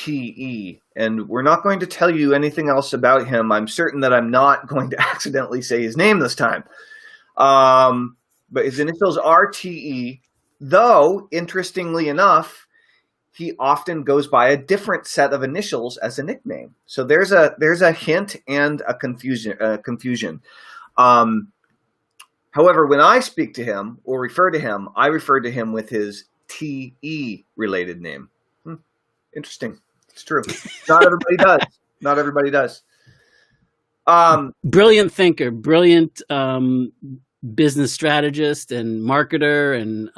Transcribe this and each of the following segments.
T.E., and we're not going to tell you anything else about him. I'm certain that I'm not going to accidentally say his name this time. But his initials are T.E., though, interestingly enough, he often goes by a different set of initials as a nickname. So there's a hint and a confusion. However, when I speak to him or refer to him, I refer to him with his T.E. related name. Interesting. It's true. Not everybody does. Not everybody does. Brilliant thinker, brilliant business strategist and marketer, and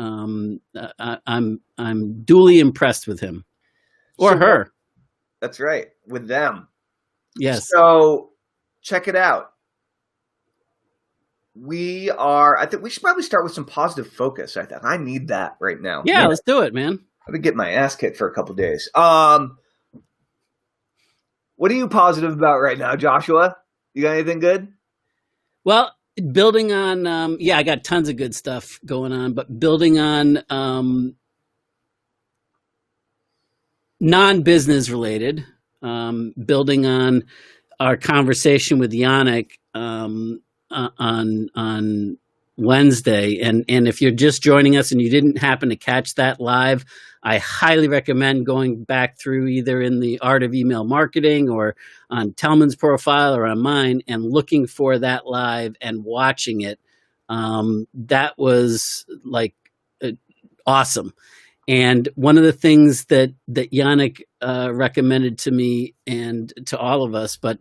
I'm duly impressed with him or her. That's right, with them. Yes. So check it out. I think we should probably start with some positive focus. I need that right now. Yeah, let's do it, man. I've been getting my ass kicked for a couple of days. What are you positive about right now, Joshua? You got anything good? Well, building on, I got tons of good stuff going on, but building on non-business related, building on our conversation with Yannick on Wednesday. And if you're just joining us and you didn't happen to catch that live, I highly recommend going back through either in the Art of Email Marketing or on Telman's profile or on mine and looking for that live and watching it. That was like awesome. And one of the things that Yannick recommended to me and to all of us, but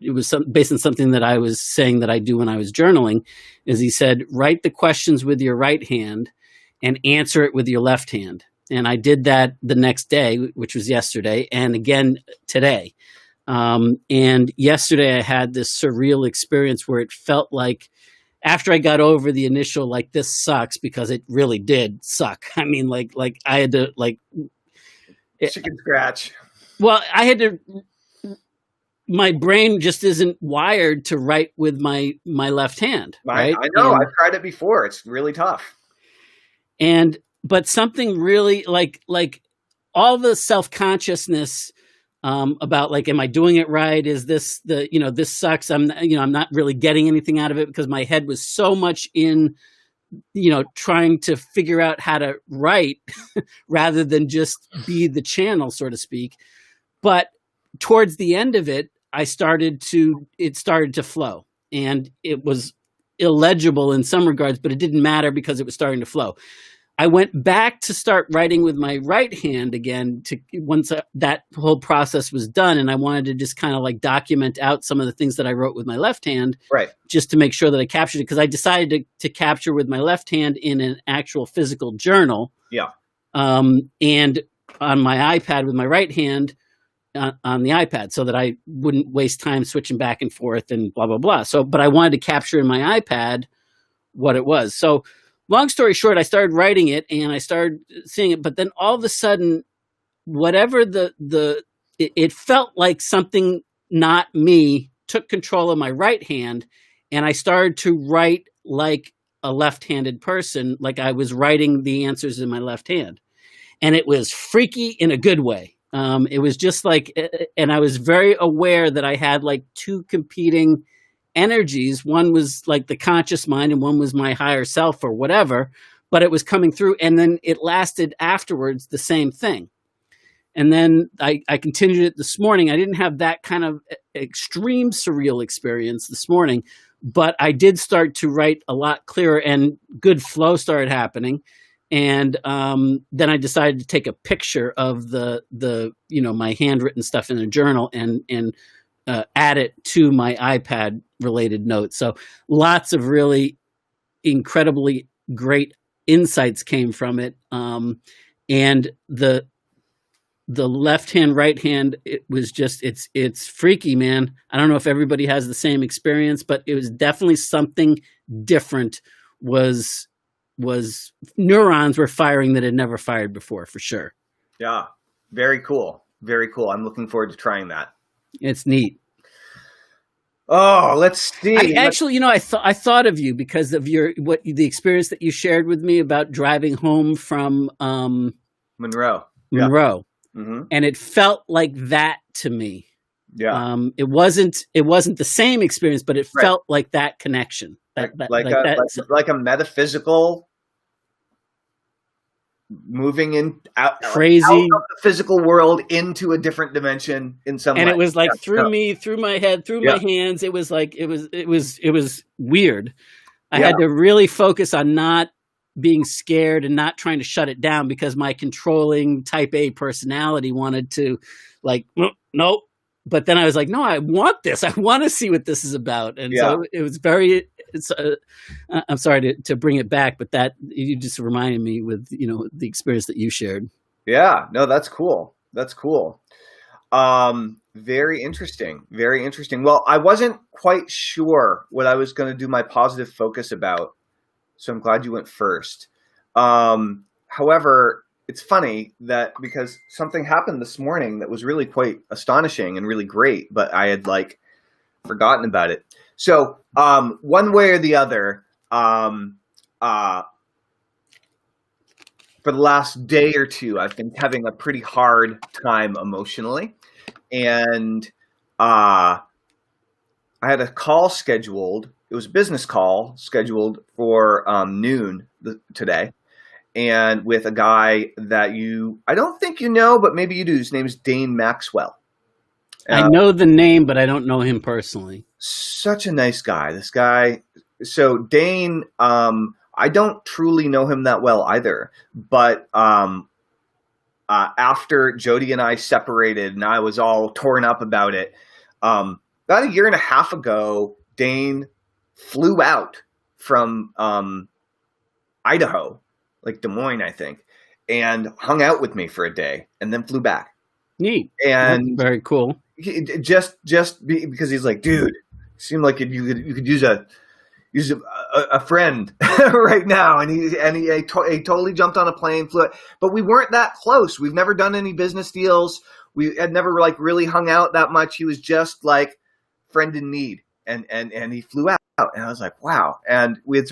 it was based on something that I was saying that I do when I was journaling, is he said, write the questions with your right hand and answer it with your left hand. And I did that the next day, which was yesterday, and again today. And yesterday I had this surreal experience where it felt like after I got over the initial, like, this sucks, because it really did suck. I mean, like I had to chicken scratch. Well, I had to, my brain just isn't wired to write with my left hand. Right? I know. I've tried it before. It's really tough. But something really like all the self-consciousness about, like, am I doing it right? Is this this sucks. I'm not really getting anything out of it because my head was so much in, trying to figure out how to write rather than just be the channel, so to speak. But towards the end of it, it started to flow, and it was illegible in some regards, but it didn't matter because it was starting to flow. I went back to start writing with my right hand again once that whole process was done. And I wanted to just kind of like document out some of the things that I wrote with my left hand, right, just to make sure that I captured it. Cause I decided to capture with my left hand in an actual physical journal. Yeah. And on my iPad with my right hand on the iPad, so that I wouldn't waste time switching back and forth and blah, blah, blah. But I wanted to capture in my iPad what it was. So, long story short, I started writing it and I started seeing it, but then all of a sudden, whatever it felt like something not me took control of my right hand, and I started to write like a left-handed person, like I was writing the answers in my left hand. And it was freaky in a good way. It was just like, and I was very aware that I had like two competing energies. One was like the conscious mind and one was my higher self or whatever, but it was coming through, and then it lasted afterwards the same thing. And then I continued it this morning. I didn't have that kind of extreme surreal experience this morning, but I did start to write a lot clearer and good flow started happening. And then I decided to take a picture of the my handwritten stuff in a journal and add it to my iPad related notes. So lots of really incredibly great insights came from it. And the left hand, right hand, it was just, it's freaky, man. I don't know if everybody has the same experience, but it was definitely something different. Was neurons were firing that had never fired before, for sure. Yeah. Very cool. Very cool. I'm looking forward to trying that. It's neat. Oh, let's see. I thought of you because of the experience that you shared with me about driving home from Monroe. Monroe. Mm-hmm. and it felt like that to me. Yeah. It wasn't the same experience, but it Right. felt like that connection. Like a metaphysical moving out crazy of the physical world into a different dimension in some and way. it was like through Yeah. me, through my head, through Yeah. my hands. It was like it was weird. I Yeah. had to really focus on not being scared and not trying to shut it down, because my controlling type A personality wanted to, like, nope. But then I was like, no, I want this. I want to see what this is about. And Yeah. so it was very, I'm sorry to bring it back, but that you just reminded me with, the experience that you shared. Yeah, no, that's cool. That's cool. Very interesting. Very interesting. Well, I wasn't quite sure what I was going to do my positive focus about, so I'm glad you went first. However, it's funny that because something happened this morning that was really quite astonishing and really great, but I had forgotten about it. So, one way or the other, for the last day or two, I've been having a pretty hard time emotionally. And I had a call scheduled. It was a business call scheduled for noon today. And with a guy that I don't think you know, but maybe you do. His name is Dane Maxwell. I know the name, but I don't know him personally. Such a nice guy. This guy. So Dane, I don't truly know him that well either, but after Jody and I separated and I was all torn up about it, about a year and a half ago, Dane flew out from Idaho, like Des Moines, I think, and hung out with me for a day and then flew back. Neat. And very cool. Just because he's like, dude, seemed like you could use a friend right now, and he totally jumped on a plane, flew it. But we weren't that close. We've never done any business deals. We had never really hung out that much. He was just like friend in need, and he flew out, and I was like, wow. And we had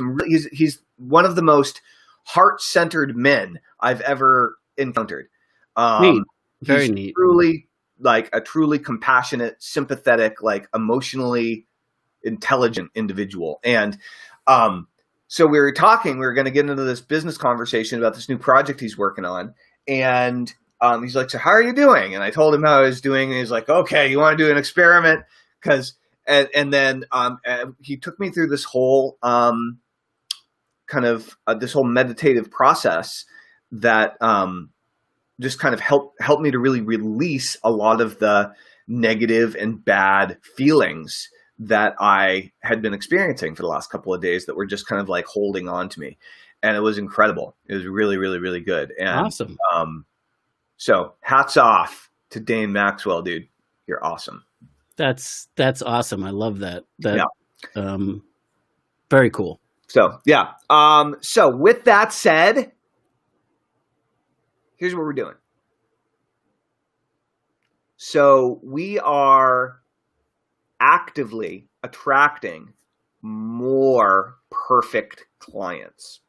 he's one of the most heart-centered men I've ever encountered. Neat. Very neat. Truly, a truly compassionate, sympathetic, emotionally intelligent individual. And so we were going to get into this business conversation about this new project he's working on. And he's like, so how are you doing? And I told him how I was doing. And he's like, okay, you want to do an experiment? And then he took me through this whole this whole meditative process that just kind of helped me to really release a lot of the negative and bad feelings that I had been experiencing for the last couple of days that were just kind of holding on to me. And it was incredible. It was really, really, really good. And awesome. So hats off to Dane Maxwell, dude. You're awesome. That's awesome. I love that. Yeah. Very cool. So, yeah. So with that said, here's what we're doing. So we are actively attracting more perfect clients.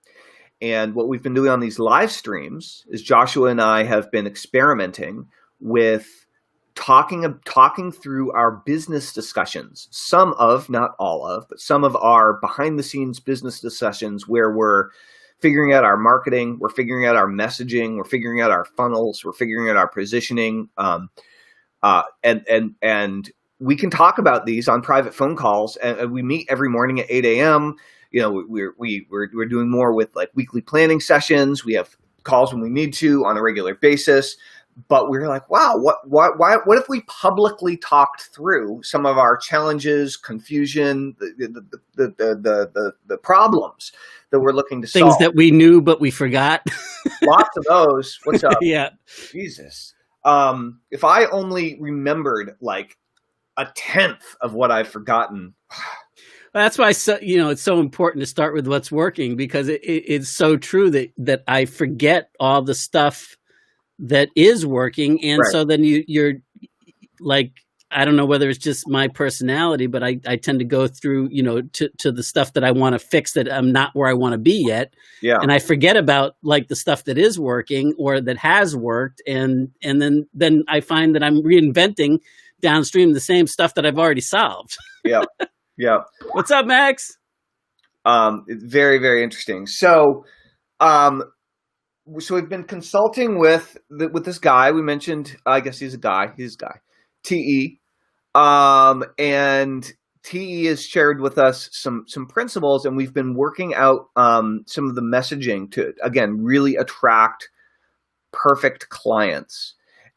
And what we've been doing on these live streams is Joshua and I have been experimenting with talking through our business discussions. Some of, not all of, but some of our behind the scenes business discussions where we're figuring out our marketing, we're figuring out our messaging, we're figuring out our funnels, we're figuring out our positioning. And we can talk about these on private phone calls, and we meet every morning at 8 a.m. We're doing more with weekly planning sessions. We have calls when we need to on a regular basis. But we're like, wow, what if we publicly talked through some of our challenges, confusion, the problems that we're looking to solve? Things that we knew but we forgot. Lots of those. What's up? Yeah. Jesus. If I only remembered a tenth of what I've forgotten. That's why it's so important to start with what's working, because it's so true that I forget all the stuff that is working, and right. So then you're like, I don't know whether it's just my personality, but I tend to go through, to the stuff that I want to fix that I'm not where I want to be yet. Yeah. And I forget about like the stuff that is working or that has worked. And then I find that I'm reinventing downstream the same stuff that I've already solved. Yeah. Yeah. What's up, Max? It's very, very interesting. So we've been consulting with this guy. We mentioned, I guess he's a guy. TE. And TE has shared with us some principles, and we've been working out some of the messaging to, again, really attract perfect clients.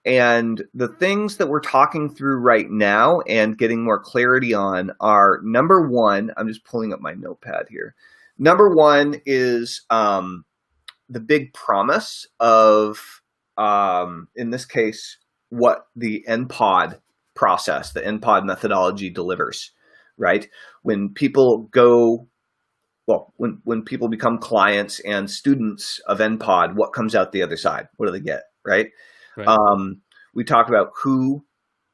And the things that we're talking through right now and getting more clarity on are, number one, I'm just pulling up my notepad here. Number one is the big promise of, in this case, what the NPOD process, the NPOD methodology delivers, right? When people when people become clients and students of NPOD, what comes out the other side? What do they get, right? Right. We talk about who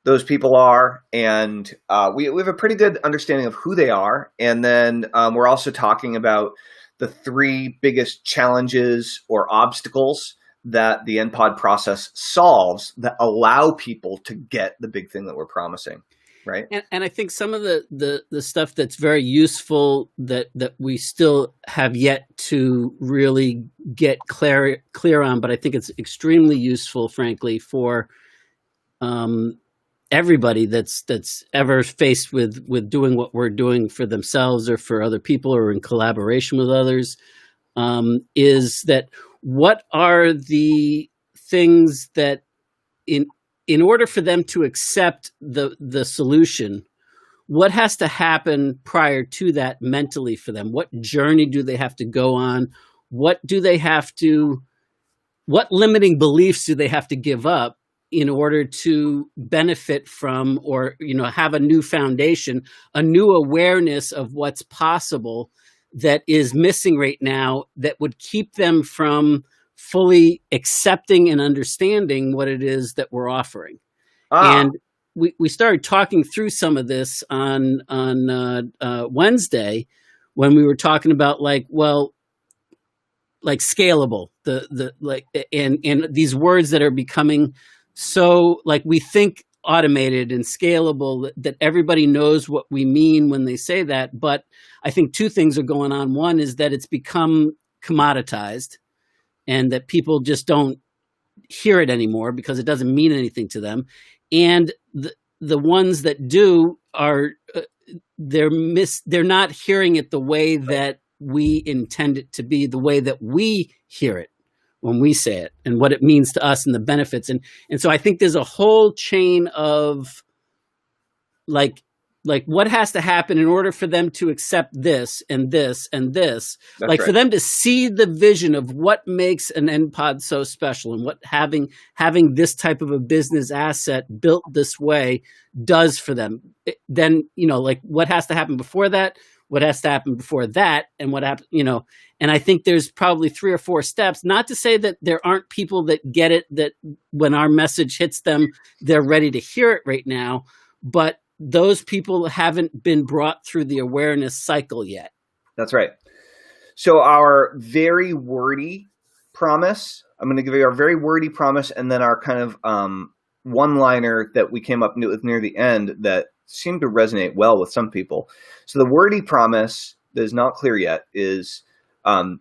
those people are, and we have a pretty good understanding of who they are. And then we're also talking about the three biggest challenges or obstacles that the NPOD process solves that allow people to get the big thing that we're promising, right? And I think some of the stuff that's very useful that we still have yet to really get clear on, but I think it's extremely useful, frankly, for everybody that's ever faced with doing what we're doing for themselves or for other people or in collaboration with others, is that what are the things that in order for them to accept the solution, what has to happen prior to that mentally for them? What journey do they have to go on? What limiting beliefs do they have to give up in order to benefit from, or, have a new foundation, a new awareness of what's possible that is missing right now that would keep them from fully accepting and understanding what it is that we're offering. And we started talking through some of this on Wednesday when we were talking about scalable, and these words that are becoming so we think automated and scalable that everybody knows what we mean when they say that. But I think two things are going on. One is that it's become commoditized and that people just don't hear it anymore because it doesn't mean anything to them. And the ones that do are, they're not hearing it the way that we intend it to be, the way that we hear it when we say it and what it means to us and the benefits. And so I think there's a whole chain of what has to happen in order for them to accept this and this and this. That's right. For them to see the vision of what makes an NPOD so special and what having this type of a business asset built this way does for them. Then, what has to happen before that, what has to happen before that, and what happens, and I think there's probably 3 or 4 steps, not to say that there aren't people that get it, that when our message hits them, they're ready to hear it right now, but those people haven't been brought through the awareness cycle yet. That's right. So our very wordy promise, I'm going to give you our very wordy promise, and then our kind of one-liner that we came up with near the end that seemed to resonate well with some people. So the wordy promise that is not clear yet is how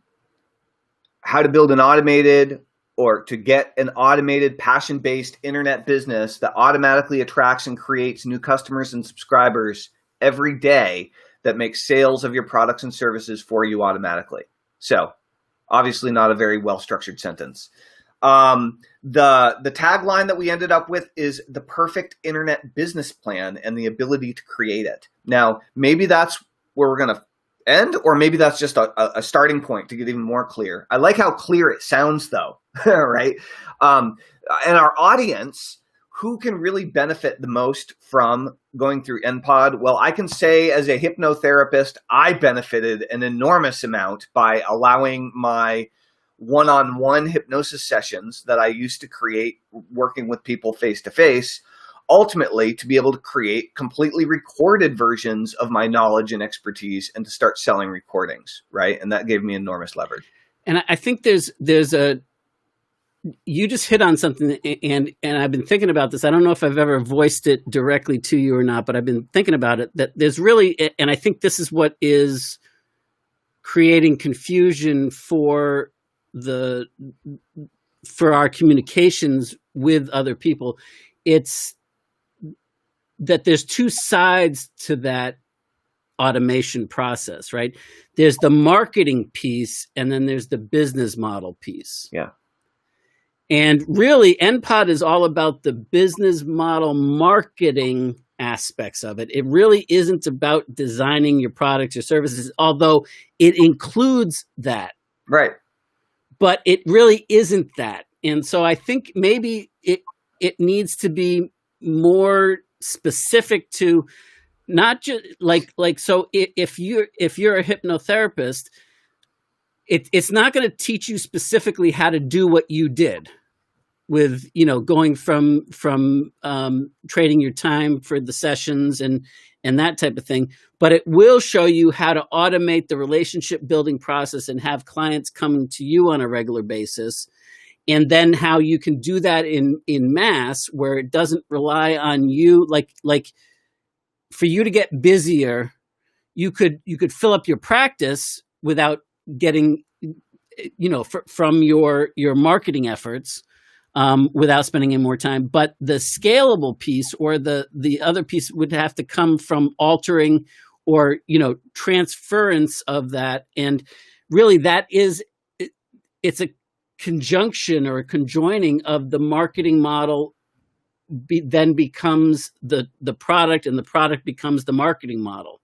to build an automated, or to get an automated, passion-based internet business that automatically attracts and creates new customers and subscribers every day that makes sales of your products and services for you automatically. So obviously not a very well-structured sentence. The tagline that we ended up with is the perfect internet business plan and the ability to create it. Now, maybe that's where we're going to end, or maybe that's just a starting point to get even more clear. I like how clear it sounds, though, right? And our audience, who can really benefit the most from going through NPOD? Well, I can say as a hypnotherapist, I benefited an enormous amount by allowing my one-on-one hypnosis sessions that I used to create working with people face-to-face ultimately to be able to create completely recorded versions of my knowledge and expertise and to start selling recordings, right? And that gave me enormous leverage. And I think you just hit on something, and I've been thinking about this. I don't know if I've ever voiced it directly to you or not, but I've been thinking about it, that there's really, and I think this is what is creating confusion for our communications with other people. It's that there's two sides to that automation process, right? There's the marketing piece, and then there's the business model piece. Yeah. And really, NPOD is all about the business model marketing aspects of it. It really isn't about designing your products or services, although it includes that. Right. But it really isn't that. And so I think maybe it needs to be more specific to not just so if you're a hypnotherapist, it's not going to teach you specifically how to do what you did with, going from trading your time for the sessions and that type of thing. But it will show you how to automate the relationship building process and have clients coming to you on a regular basis. And then how you can do that in mass, where it doesn't rely on you. Like for you to get busier, you could fill up your practice without getting, from your marketing efforts, without spending any more time. But the scalable piece or the other piece would have to come from altering or, transference of that. And really that it's a conjunction or a conjoining of the marketing model then becomes the product, and the product becomes the marketing model.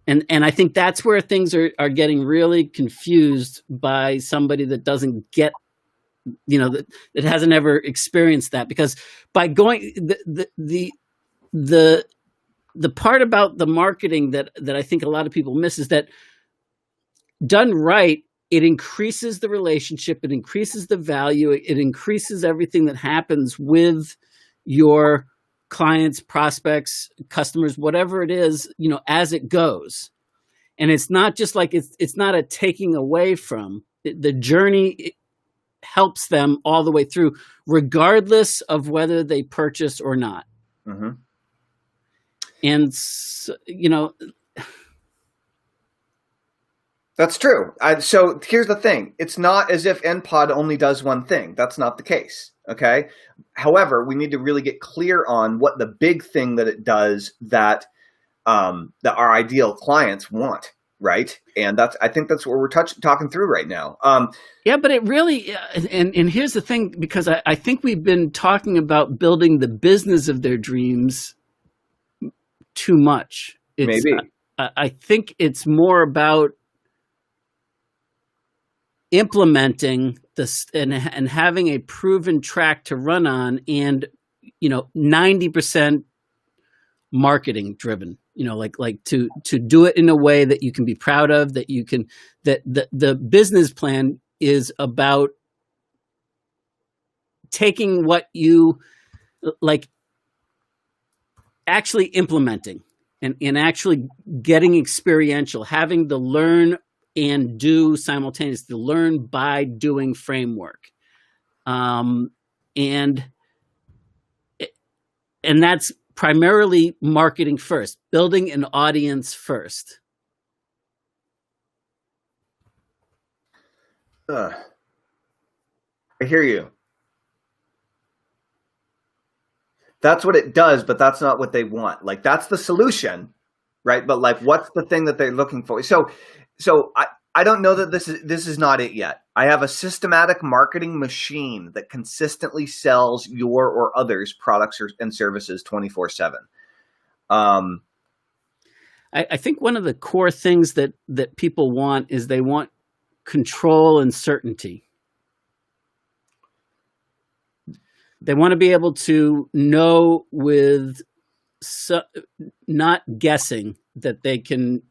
And I think that's where things are getting really confused by somebody that doesn't get, that hasn't ever experienced that. Because by going the part about the marketing that I think a lot of people miss is that done right, it increases the relationship, it increases the value, it increases everything that happens with your clients, prospects, customers, whatever it is, as it goes. And it's not just like it's not a taking away from. The journey helps them all the way through, regardless of whether they purchase or not. Mm-hmm. And that's true. So here's the thing. It's not as if NPOD only does one thing. That's not the case. Okay. However, we need to really get clear on what the big thing that it does that our ideal clients want. Right. And I think that's what we're talking through right now. Yeah, but it really, and here's the thing, because I think we've been talking about building the business of their dreams too much. Maybe. I think it's more about implementing this and having a proven track to run on, and 90% marketing driven, like to do it in a way that you can be proud of, that the business plan is about taking what you like, actually implementing and actually getting experiential, having the learn and do simultaneously, the learn by doing framework. And that's primarily marketing first, building an audience first. I hear you. That's what it does, but that's not what they want. Like, that's the solution, right? But like, what's the thing that they're looking for? So I don't know that this is not it yet. I have a systematic marketing machine that consistently sells your or others' products and services 24/7. I think one of the core things that people want is they want control and certainty. They want to be able to know not guessing, that they can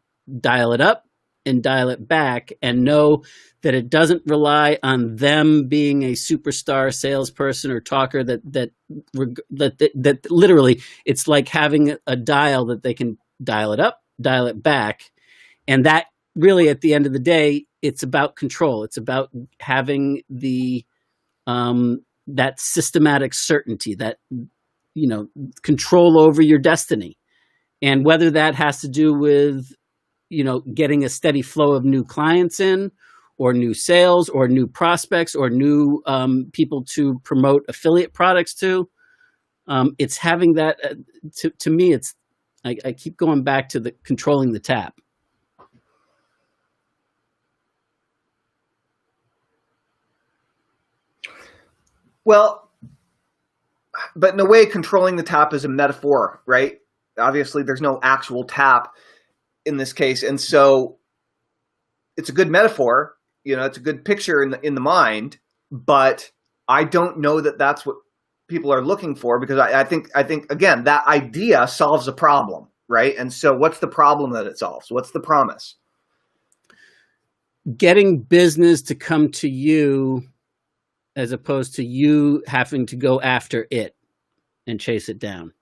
dial it up and dial it back, and know that it doesn't rely on them being a superstar salesperson or talker, that literally it's like having a dial that they can dial it up, dial it back. And that really, at the end of the day, it's about control. It's about having the that systematic certainty, that, you know, control over your destiny. And whether that has to do with, you know, getting a steady flow of new clients in, or new sales, or new prospects, or new people to promote affiliate products to, it's having that. To me, it's I keep going back to the controlling the tap. Well, but in a way, controlling the tap is a metaphor, right? Obviously, there's no actual tap in this case, and so it's a good metaphor. You know, it's a good picture in the mind, but I don't know that that's what people are looking for, because I think again, that idea solves a problem, right? And so, what's the problem that it solves? What's the promise? Getting business to come to you, as opposed to you having to go after it and chase it down.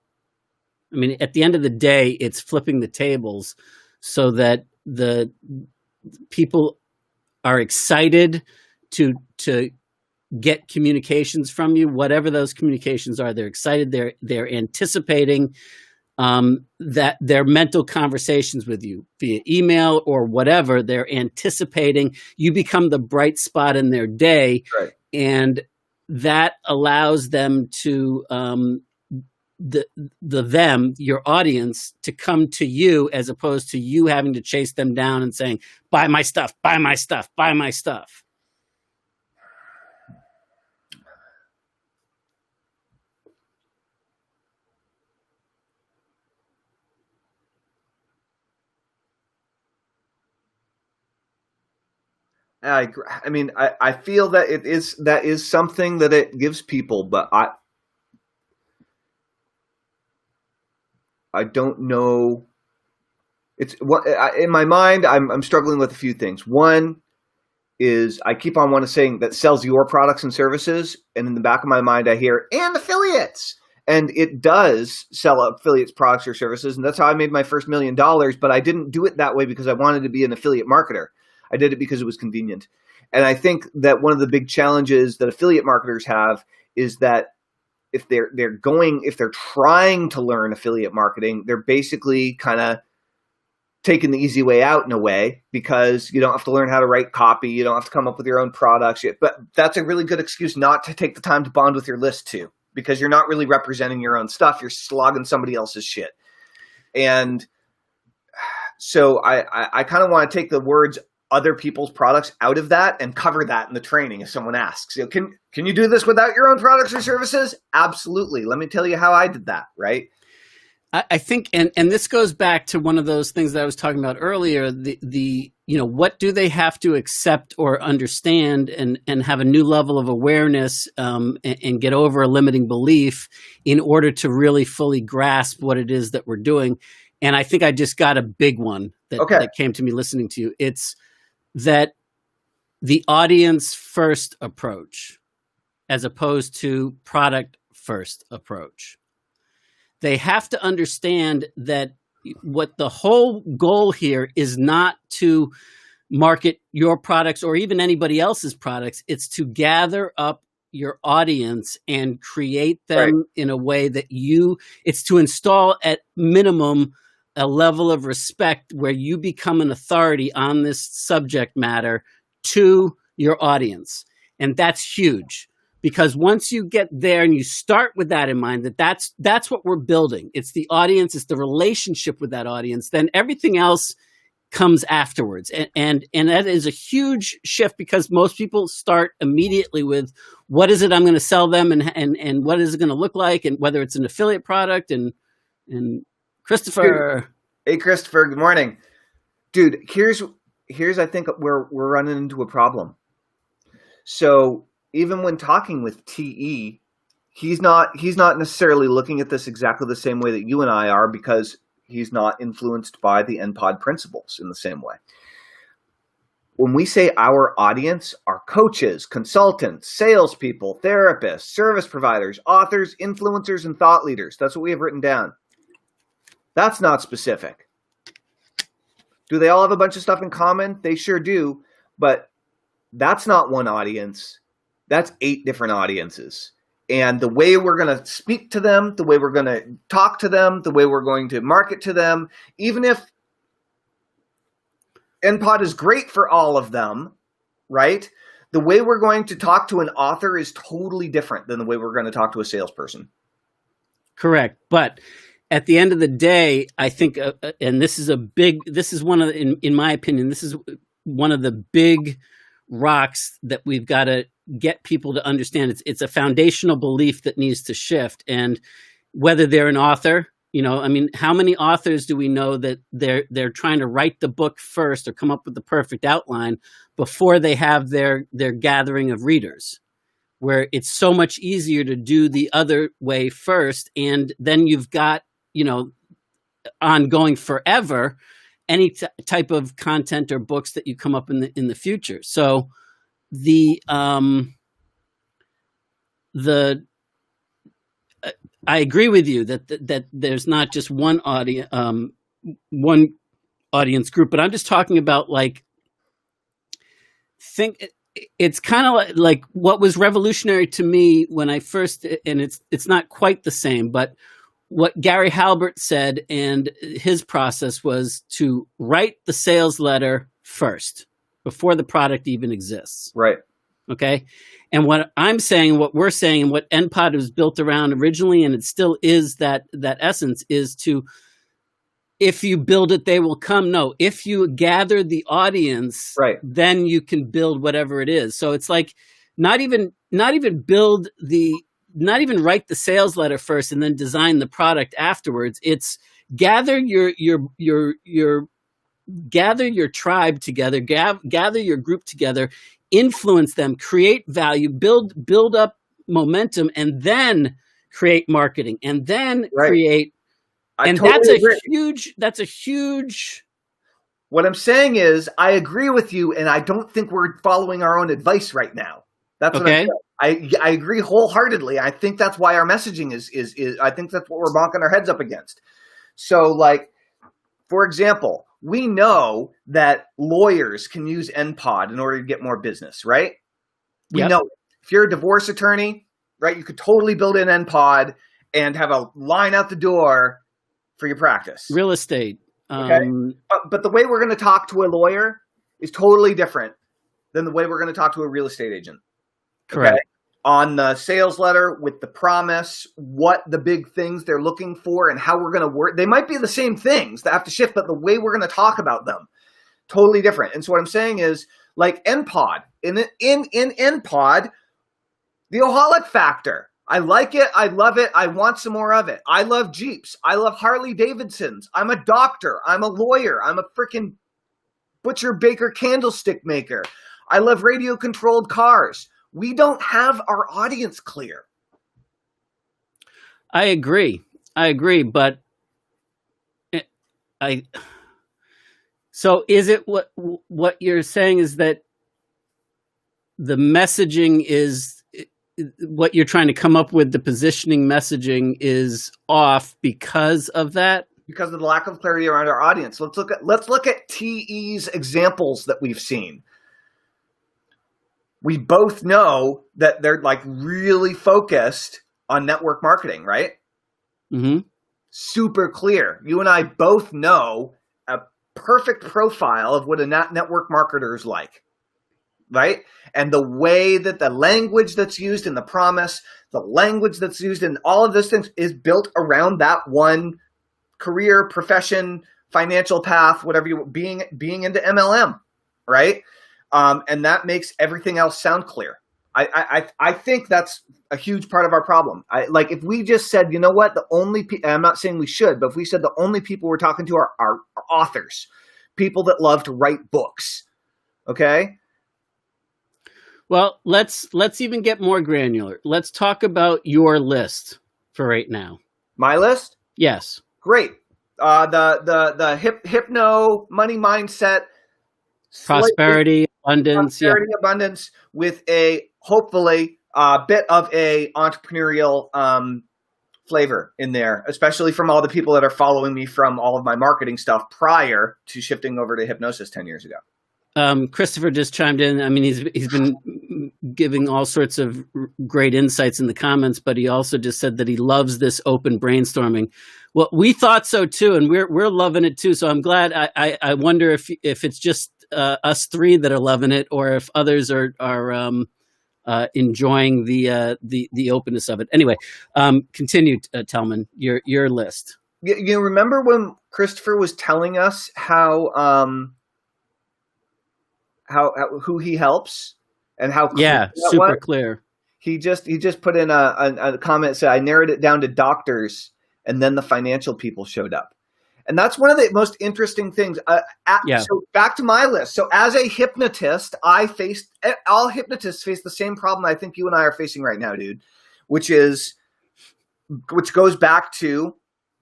I mean, at the end of the day, it's flipping the tables so that the people are excited to get communications from you, whatever those communications are. They're excited. They're anticipating that their mental conversations with you via email or whatever. They're anticipating you become the bright spot in their day. Right. And that allows them to, your audience, to come to you, as opposed to you having to chase them down and saying, buy my stuff, buy my stuff, buy my stuff. I mean, I feel that that is something that it gives people, but I don't know. It's what in my mind, I'm struggling with a few things. One is I keep on wanting to saying that sells your products and services, and in the back of my mind, I hear and affiliates, and it does sell affiliates products or services, and that's how I made my first $1 million. But I didn't do it that way because I wanted to be an affiliate marketer. I did it because it was convenient. And I think that one of the big challenges that affiliate marketers have is that if they're trying to learn affiliate marketing, they're basically kind of taking the easy way out in a way, because you don't have to learn how to write copy. You don't have to come up with your own products. But that's a really good excuse not to take the time to bond with your list too, because you're not really representing your own stuff. You're slogging somebody else's shit. And so I kind of want to take the words other people's products out of that and cover that in the training. If someone asks, you know, can you do this without your own products or services? Absolutely. Let me tell you how I did that. Right. I think, and this goes back to one of those things that I was talking about earlier, the you know, what do they have to accept or understand and have a new level of awareness and get over a limiting belief in order to really fully grasp what it is that we're doing. And I think I just got a big one that came to me listening to you. It's that the audience first approach, as opposed to product first approach. They have to understand that what the whole goal here is not to market your products or even anybody else's products. It's to gather up your audience and create them in a way that it's to install at minimum a level of respect where you become an authority on this subject matter to your audience. And that's huge, because once you get there and you start with that in mind, that's what we're building. It's the audience, it's the relationship with that audience, then everything else comes afterwards. And that is a huge shift, because most people start immediately with what is it I'm going to sell them and what is it going to look like, and whether it's an affiliate product. And Christopher. Hey, Christopher. Good morning, dude. Here's I think we're running into a problem. So even when talking with TE, he's not necessarily looking at this exactly the same way that you and I are, because he's not influenced by the NPOD principles in the same way. when we say our audience, are coaches, consultants, salespeople, therapists, service providers, authors, influencers, and thought leaders. That's what we have written down. That's not specific. Do they all have a bunch of stuff in common? They sure do, but that's not one audience. That's 8 different audiences. And the way we're going to speak to them, the way we're going to talk to them, the way we're going to market to them, even if NPOD is great for all of them, right? The way we're going to talk to an author is totally different than the way we're going to talk to a salesperson. Correct. But at the end of the day, I think, and this is one of, in my opinion, this is one of the big rocks that we've got to get people to understand. It's a foundational belief that needs to shift. And whether they're an author, I mean, how many authors do we know that they're trying to write the book first or come up with the perfect outline before they have their gathering of readers, where it's so much easier to do the other way first. And then you've got, ongoing forever, any type of content or books that you come up in the future. So I agree with you that there's not just one audience group, but I'm just talking about it's kind of like what was revolutionary to me when I first, and it's not quite the same, but what Gary Halbert said and his process was to write the sales letter first before the product even exists. Right. Okay. And what I'm saying, what we're saying, and what NPOD was built around originally, and it still is that essence, is to, if you build it, they will come. No, if you gather the audience, right, then you can build whatever it is. So it's like not even write the sales letter first and then design the product afterwards. It's gather your tribe together, gather your group together, influence them, create value, build up momentum, and then create marketing, and then create. And totally that's a huge. What I'm saying is, I agree with you, and I don't think we're following our own advice right now. That's what I'm saying. I agree wholeheartedly. I think that's why our messaging is I think that's what we're bonking our heads up against. So, for example, we know that lawyers can use NPOD in order to get more business, right? We know it. If you're a divorce attorney, right, you could totally build in NPOD and have a line out the door for your practice. Real estate. Okay? But the way we're going to talk to a lawyer is totally different than the way we're going to talk to a real estate agent. Correct. Okay? On the sales letter with the promise, what the big things they're looking for and how we're going to work. They might be the same things that have to shift, but the way we're going to talk about them, totally different. And so what I'm saying is, like NPOD, in NPOD, the Oholic factor. I like it. I love it. I want some more of it. I love Jeeps. I love Harley Davidsons. I'm a doctor. I'm a lawyer. I'm a freaking butcher, baker, candlestick maker. I love radio controlled cars. We don't have our audience clear. I agree, but so is it what you're saying is that the messaging is what you're trying to come up with, the positioning messaging is off because of that? Because of the lack of clarity around our audience. Let's look at TE's examples that we've seen. We both know that they're really focused on network marketing, right? Mm-hmm. Super clear. You and I both know a perfect profile of what a network marketer is like, right? And the way that the language that's used in the promise, the language that's used in all of those things is built around that one career, profession, financial path, whatever you being into MLM, right? And that makes everything else sound clear. I think that's a huge part of our problem. If we just said, you know what, I'm not saying we should, but if we said the only people we're talking to are authors, people that love to write books, okay? Well, let's even get more granular. Let's talk about your list for right now. My list? Yes. Great. The hypno money mindset prosperity, abundance, yeah. prosperity, abundance, with a hopefully bit of a entrepreneurial flavor in there, especially from all the people that are following me from all of my marketing stuff prior to shifting over to hypnosis 10 years ago. Christopher just chimed in. I mean, he's been giving all sorts of great insights in the comments, but he also just said that he loves this open brainstorming. Well, we thought so too, and we're loving it too. So I'm glad. I wonder if it's just us three that are loving it, or if others are enjoying the openness of it. Anyway, continue, Telman, your list. You remember when Christopher was telling us how who he helps and how clear super clear. He just put in a comment that said, I narrowed it down to doctors, and then the financial people showed up. And that's one of the most interesting things. So back to my list. So as a hypnotist, all hypnotists face the same problem I think you and I are facing right now, dude, which goes back to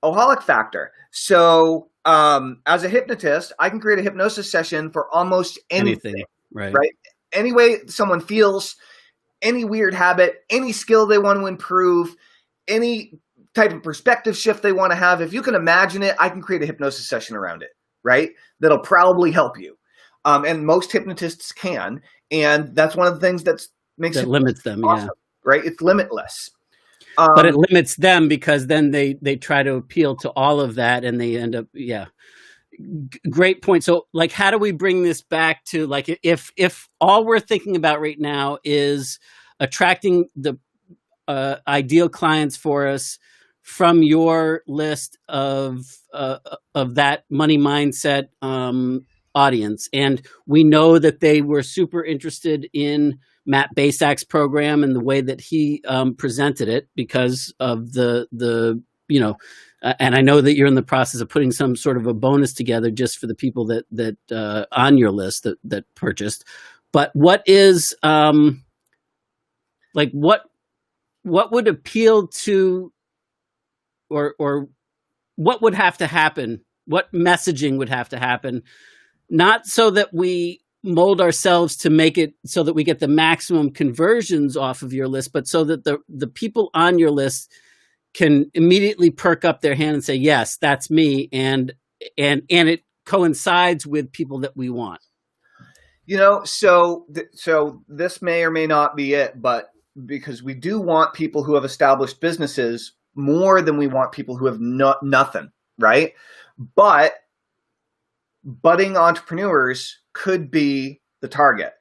Oholic factor. So as a hypnotist, I can create a hypnosis session for almost anything. Right? Any way someone feels, any weird habit, any skill they want to improve, any type of perspective shift they want to have. If you can imagine it, I can create a hypnosis session around it, right? That'll probably help you. And most hypnotists can. And that's one of the things that limits them, awesome, right? It's limitless. But it limits them because then they try to appeal to all of that, and they end up, great point. So like, how do we bring this back to, like, if all we're thinking about right now is attracting the ideal clients for us from your list of that money mindset audience, and we know that they were super interested in Matt Basak's program and the way that he presented it because of the and I know that you're in the process of putting some sort of a bonus together just for the people that on your list that purchased. But what is like what would appeal to, or what would have to happen? What messaging would have to happen? Not so that we mold ourselves to make it so that we get the maximum conversions off of your list, but so that the people on your list can immediately perk up their hand and say, yes, that's me. And it coincides with people that we want. So this may or may not be it, but because we do want people who have established businesses more than we want people who have nothing, right? But budding entrepreneurs could be the target.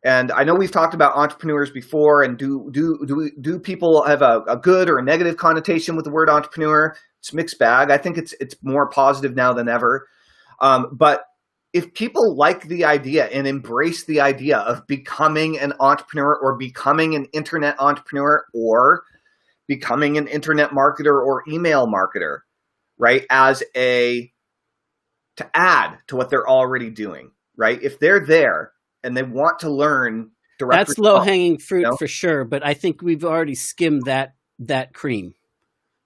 And I know we've talked about entrepreneurs before, and do people have a good or a negative connotation with the word entrepreneur? It's a mixed bag. I think it's more positive now than ever. But if people like the idea and embrace the idea of becoming an entrepreneur, or becoming an internet entrepreneur, or becoming an internet marketer or email marketer, right, to add to what they're already doing, right? If they're there and they want to learn directly, that's low-hanging fruit, for sure. But I think we've already skimmed that cream.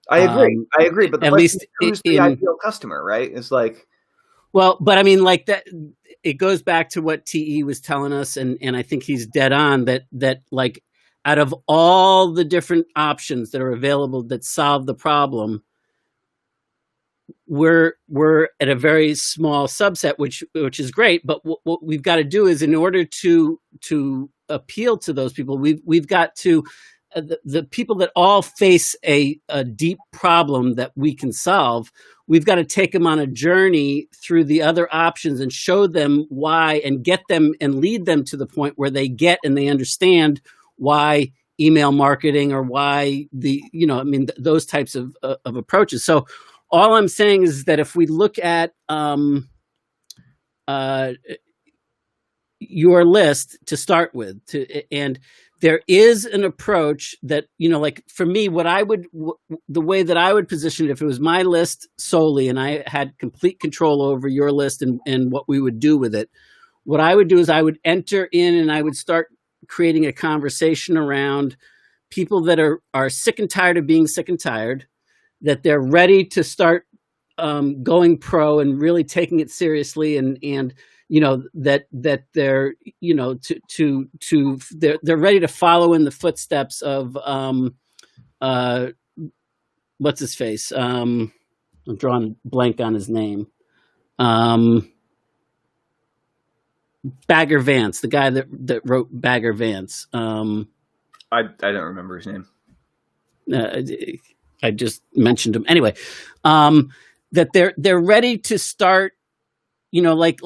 I agree. But at least who's the ideal customer, right? It's like, well, but I mean, like that. It goes back to what TE was telling us, and I think he's dead on that like, out of all the different options that are available that solve the problem, we're at a very small subset, which is great. But what we've got to do is, in order to appeal to those people, we've got to the people that all face a deep problem that we can solve. We've got to take them on a journey through the other options and show them why, and get them and lead them to the point where they get and they understand why email marketing, or why those types of approaches. So all I'm saying is that if we look at your list to start with, and there is an approach that, like for me, the way that I would position it, if it was my list solely and I had complete control over your list and what we would do with it, what I would do is I would enter in and I would start creating a conversation around people that are sick and tired of being sick and tired, that they're ready to start going pro and really taking it seriously and that they're, they're ready to follow in the footsteps of, what's his face? I'm drawing a blank on his name. Bagger Vance, the guy that wrote Bagger Vance. I don't remember his name. I just mentioned him anyway. That they're ready to start, like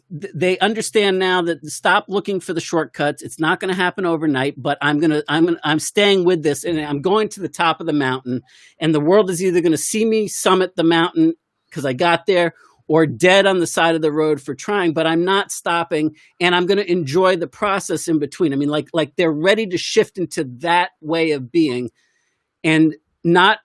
they understand now that stop looking for the shortcuts. It's not going to happen overnight, but I'm staying with this, and I'm going to the top of the mountain, and the world is either going to see me summit the mountain because I got there, or dead on the side of the road for trying, but I'm not stopping, and I'm going to enjoy the process in between. I mean, like they're ready to shift into that way of being, and not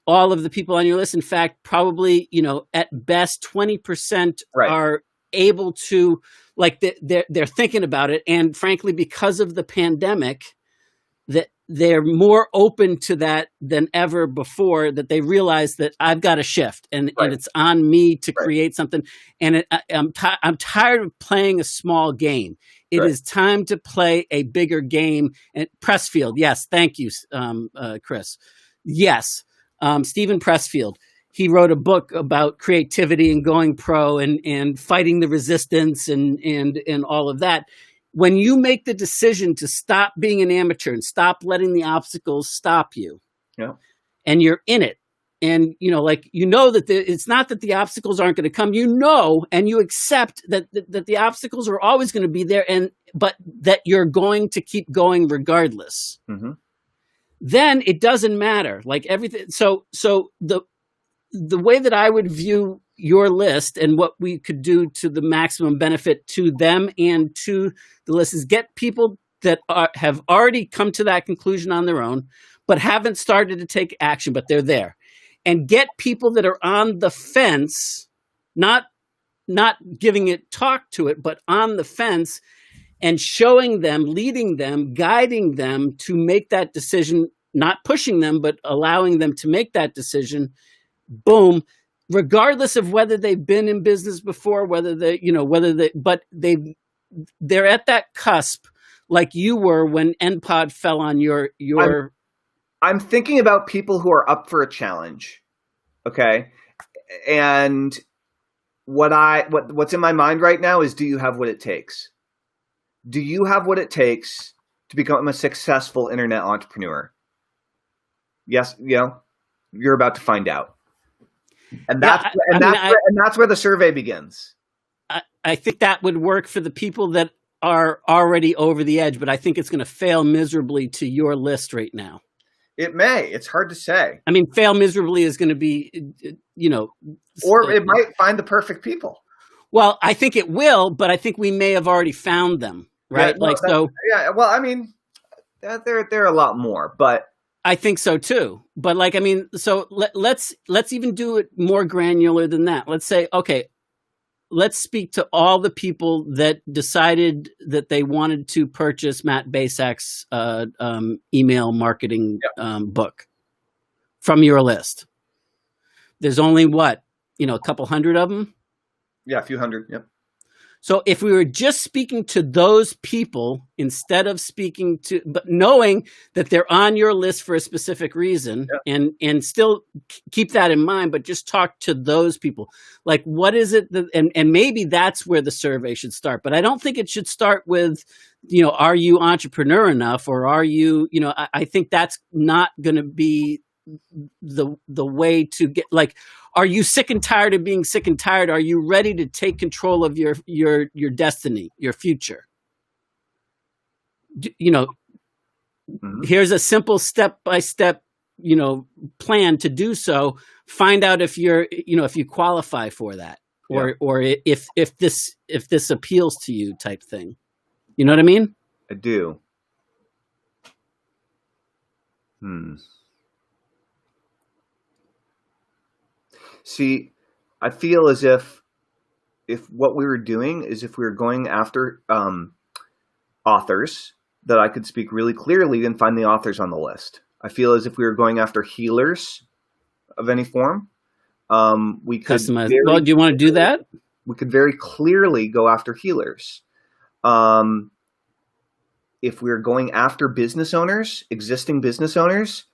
all of the people on your list. In fact, probably, at best 20% are able to, like, they're thinking about it. And frankly, because of the pandemic, that they're more open to that than ever before, that they realize that I've got to shift, and it's on me to create something. And I'm tired of playing a small game. It is time to play a bigger game. And Pressfield, yes, thank you, Chris. Yes, Stephen Pressfield. He wrote a book about creativity and going pro and fighting the resistance and all of that. When you make the decision to stop being an amateur and stop letting the obstacles stop you, and you're in it, and that it's not that the obstacles aren't going to come, and you accept that the obstacles are always going to be there, but that you're going to keep going regardless. Mm-hmm. Then it doesn't matter, like everything. So the way that I would view your list and what we could do to the maximum benefit to them and to the list is get people that have already come to that conclusion on their own, but haven't started to take action, but they're there, and get people that are on the fence, not giving it talk to it, but on the fence, and showing them, leading them, guiding them to make that decision, not pushing them, but allowing them to make that decision. Boom. Regardless of whether they've been in business before, but they're at that cusp, like you were when NPod fell on your. I'm thinking about people who are up for a challenge. Okay. And what's in my mind right now is, do you have what it takes? Do you have what it takes to become a successful internet entrepreneur? Yes, you're about to find out. And that's where the survey begins. I think that would work for the people that are already over the edge, but I think it's going to fail miserably to your list right now. It may. It's hard to say. I mean, fail miserably is going to be, or it might find the perfect people. Well, I think it will, but I think we may have already found them, right? Yeah. Well, I mean, there are a lot more, but I think so too. But so let's even do it more granular than that. Let's say, okay, let's speak to all the people that decided that they wanted to purchase Matt Basak's email marketing book from your list. There's only a couple hundred of them? Yeah, a few hundred. Yep. So if we were just speaking to those people instead of but knowing that they're on your list for a specific reason, and still keep that in mind, but just talk to those people. Like, what is it and maybe that's where the survey should start. But I don't think it should start with, are you entrepreneur enough, or are you, I think that's not going to be the way to get, like, are you sick and tired of being sick and tired? Are you ready to take control of your destiny, your future? Here's a simple step-by-step, plan to do so. Find out if if you qualify for that, or if this appeals to you, type thing. You know what I mean? I do. See, I feel as if what we were doing is, if we were going after authors, that I could speak really clearly and find the authors on the list. I feel as if we were going after healers of any form, we could customize. Well, do you want to do that? we could very clearly go after healers. If we're going after business owners, existing business owners,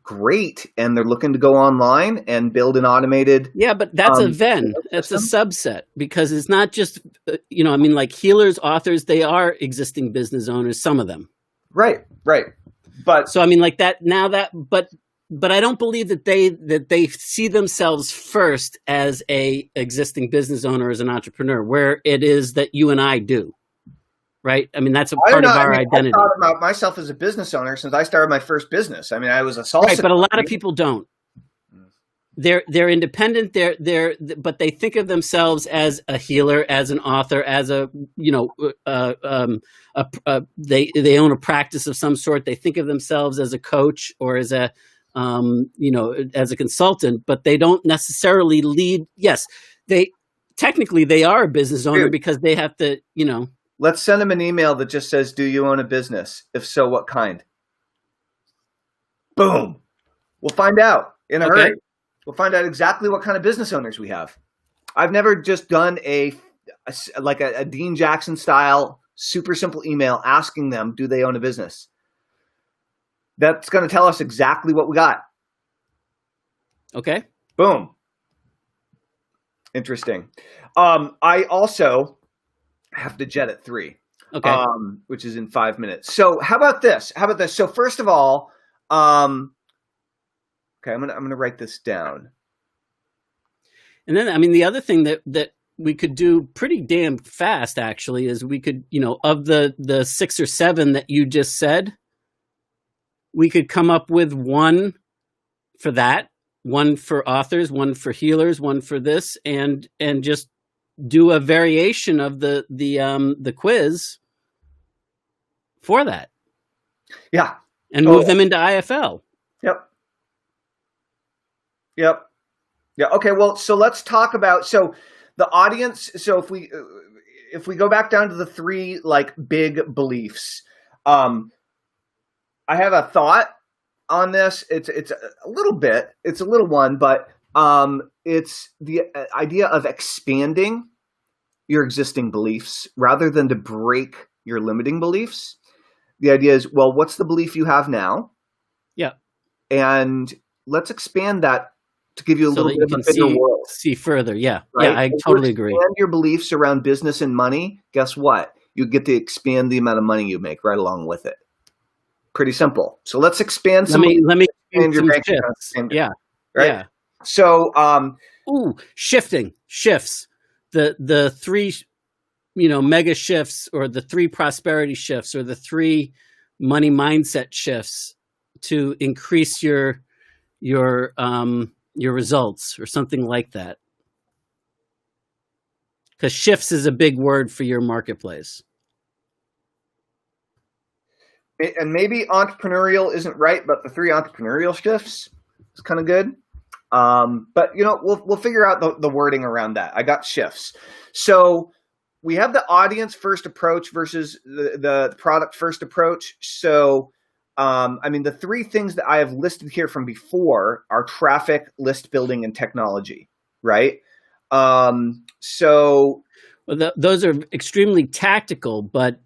great. And they're looking to go online and build an automated. Yeah, but that's a Venn. That's a subset, because it's not just, I mean, like healers, authors, they are existing business owners, some of them. Right. But so, I mean, like that now that, but I don't believe that they see themselves first as a existing business owner, as an entrepreneur, where it is that you and I do. Right. I mean, that's a part of our identity. I thought about myself as a business owner since I started my first business. I mean, I was a salsa. Right, but a lot of people don't. They're independent. But they think of themselves as a healer, as an author, as they own a practice of some sort. They think of themselves as a coach or as a as a consultant, but they don't necessarily lead. Yes, technically they are a business owner because they have to, Let's send them an email that just says, do you own a business? If so, what kind? Boom. We'll find out in a hurry. We'll find out exactly what kind of business owners we have. I've never just done a Dean Jackson style, super simple email asking them, do they own a business? That's going to tell us exactly what we got. Okay. Boom. Interesting. I also have to jet at 3, which is in 5 minutes. So how about this? So first of all, I'm gonna write this down. And then, I mean, the other thing that we could do pretty damn fast, actually, is we could, of the 6 or 7 that you just said, we could come up with one for that, one for authors, one for healers, one for this, and just do a variation of the quiz for that. Yeah. And move them into IFL. Yep. Yeah. Okay. Well, so let's talk about, the audience. So if we go back down to the 3 big beliefs, I have a thought on this. It's a little one, but it's the idea of expanding your existing beliefs rather than to break your limiting beliefs. The idea is, well, what's the belief you have now? Yeah. And let's expand that to give you a little bit of a bigger world. See further. Yeah. Right? Yeah, I totally agree. Expand your beliefs around business and money. Guess what? You get to expand the amount of money you make right along with it. Pretty simple. So let's expand some. Let me expand your bank shifts. Yeah. Right. Yeah. So, shifts. The 3, mega shifts, or the 3 prosperity shifts, or the 3 money mindset shifts to increase your results, or something like that. Because shifts is a big word for your marketplace. And maybe entrepreneurial isn't right, but the 3 entrepreneurial shifts is kind of good. But we'll figure out the wording around that. I got shifts. So we have the audience first approach versus the product first approach. So, the 3 things that I have listed here from before are traffic, list building, and technology, right? Those are extremely tactical, but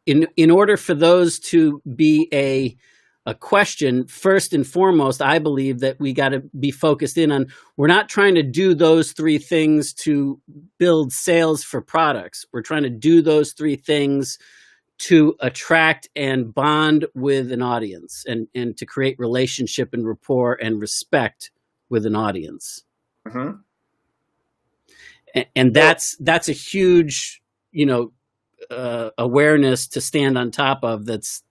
in order for those to be a question, first and foremost, I believe that we got to be focused in on, we're not trying to do those 3 things to build sales for products. We're trying to do those 3 things to attract and bond with an audience, and to create relationship and rapport and respect with an audience. Mm-hmm. And that's a huge, awareness to stand on top of. That's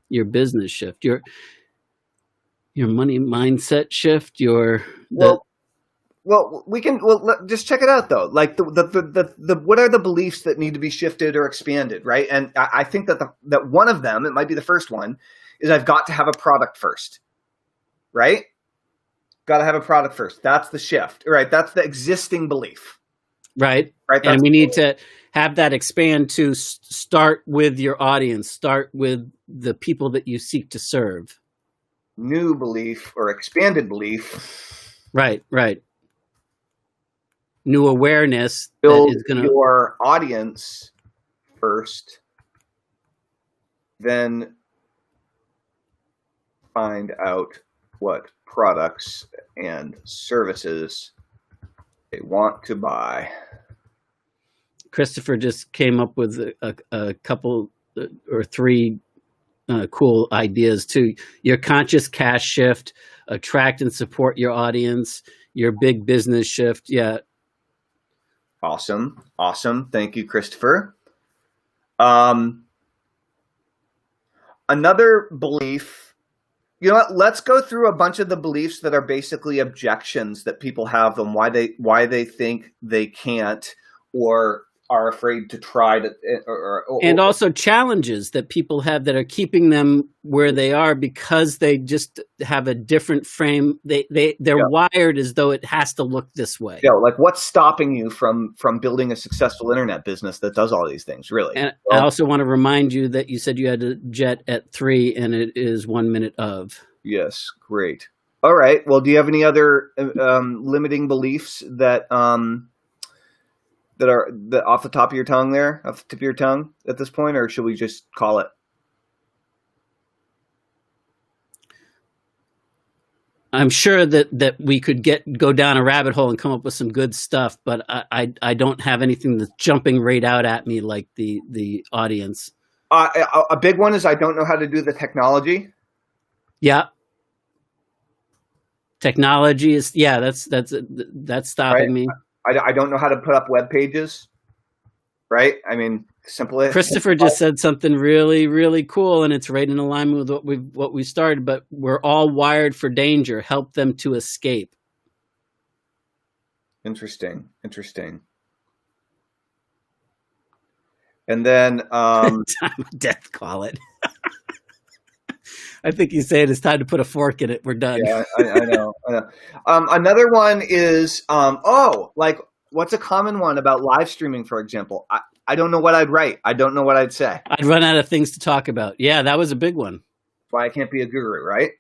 your business shift, your money mindset shift, just check it out though. Like the what are the beliefs that need to be shifted or expanded, right? And I think that that one of them, it might be the first one, is I've got to have a product first, right? Got to have a product first. That's the shift, right? That's the existing belief, right? Right. And we need to have that expand to start with your audience, start with the people that you seek to serve. New belief or expanded belief. Right. new awareness Build that is going to. your audience first, then find out what products and services they want to buy. Christopher just came up with a couple or three cool ideas too. Your conscious cash shift, attract and support your audience, your big business shift. Yeah. Awesome. Thank you, Christopher. Another belief, you know what? Let's go through a bunch of the beliefs that are basically objections that people have and why they think they can't or are afraid to try to, and also challenges that people have that are keeping them where they are because they just have a different frame. They're wired as though it has to look this way. Yeah, like what's stopping you from building a successful internet business that does all these things, really? And I also want to remind you that you said you had to jet at 3 and it is 1 minute of. Yes, great. All right. Well, do you have any other limiting beliefs that are off the top of your tongue there, off the tip of your tongue at this point, or should we just call it? I'm sure that we could go down a rabbit hole and come up with some good stuff, but I don't have anything that's jumping right out at me like the audience. A big one is I don't know how to do the technology. Yeah. Technology is, that's stopping me. I don't know how to put up web pages, right? I mean, simply. Christopher just said something really, really cool, and it's right in alignment with what we started. But we're all wired for danger. Help them to escape. Interesting. And then time of death, call it. I think he's saying it's time to put a fork in it. We're done. Yeah, I know. Another one is, what's a common one about live streaming, for example? I don't know what I'd write. I don't know what I'd say. I'd run out of things to talk about. Yeah, that was a big one. That's why I can't be a guru, right?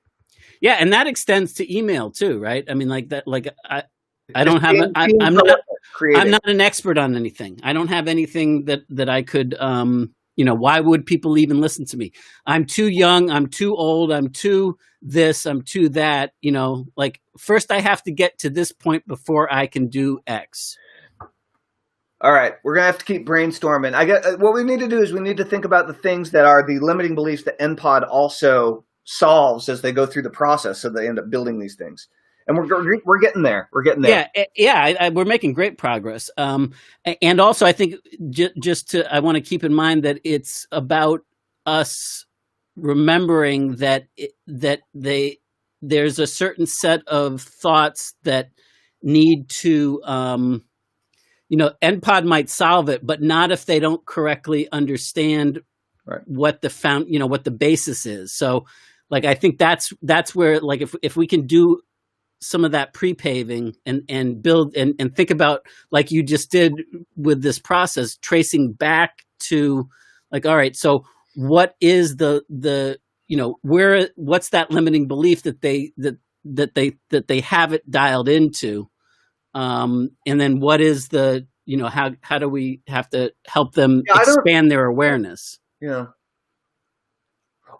Yeah, and that extends to email too, right? I mean, like that. Like I don't have. I'm not an expert on anything. I don't have anything that I could. Why would people even listen to me? I'm too young. I'm too old. I'm too this. I'm too that. Like first I have to get to this point before I can do X. All right, we're gonna have to keep brainstorming. What we need to do is we need to think about the things that are the limiting beliefs that NPod also solves as they go through the process, so they end up building these things. And we're getting there. We're getting there. Yeah. We're making great progress. And also, I think I want to keep in mind that it's about us remembering that there's a certain set of thoughts that need to, NPod might solve it, but not if they don't correctly understand what the basis is. So, like, I think that's where, like, if we can do some of that pre-paving and build and think about, like you just did with this process, tracing back to like, all right, so what is what's that limiting belief that they have it dialed into? And then what is how do we have to help them expand their awareness? Yeah.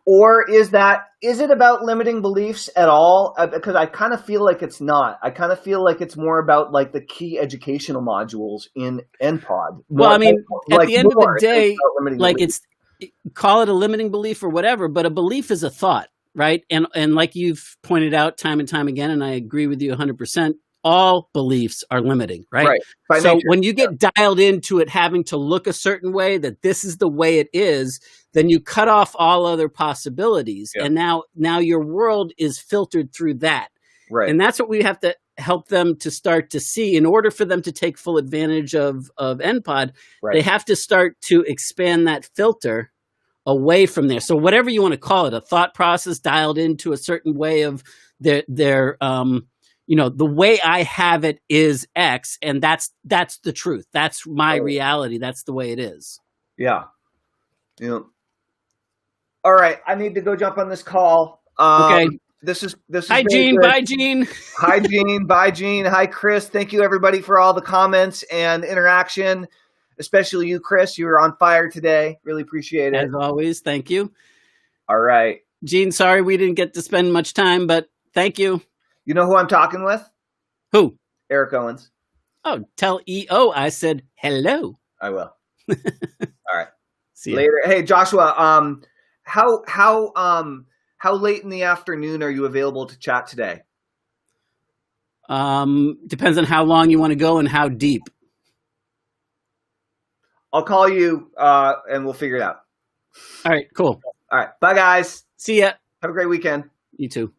Or is it about limiting beliefs at all? Because I kind of feel like it's not. I kind of feel like it's more about like the key educational modules in NPod. Well, I mean, at the end of the day, like call it a limiting belief or whatever, but a belief is a thought, right? And like you've pointed out time and time again, and I agree with you 100%, all beliefs are limiting, right? By so nature, when you get dialed into it having to look a certain way, that this is the way it is, then you cut off all other possibilities. Yeah. And now your world is filtered through that. Right. And that's what we have to help them to start to see. In order for them to take full advantage of NPod, they have to start to expand that filter away from there. So whatever you want to call it, a thought process dialed into a certain way of their the way I have it is X, and that's the truth. That's my reality. That's the way it is. Yeah. All right. I need to go jump on this call. Okay. This is Hi, very Gene. good. Bye, Gene. Hi, Gene. Bye, Gene. Hi, Chris. Thank you, everybody, for all the comments and interaction, especially you, Chris. You were on fire today. Really appreciate it. As always, thank you. All right. Gene, sorry we didn't get to spend much time, but thank you. You know who I'm talking with? Who? Eric Owens. Oh, tell EO I said hello. I will. All right. See ya. Later. Hey, Joshua. How late in the afternoon are you available to chat today? Depends on how long you want to go and how deep. I'll call you and we'll figure it out. All right, cool. All right. Bye, guys. See ya. Have a great weekend. You too.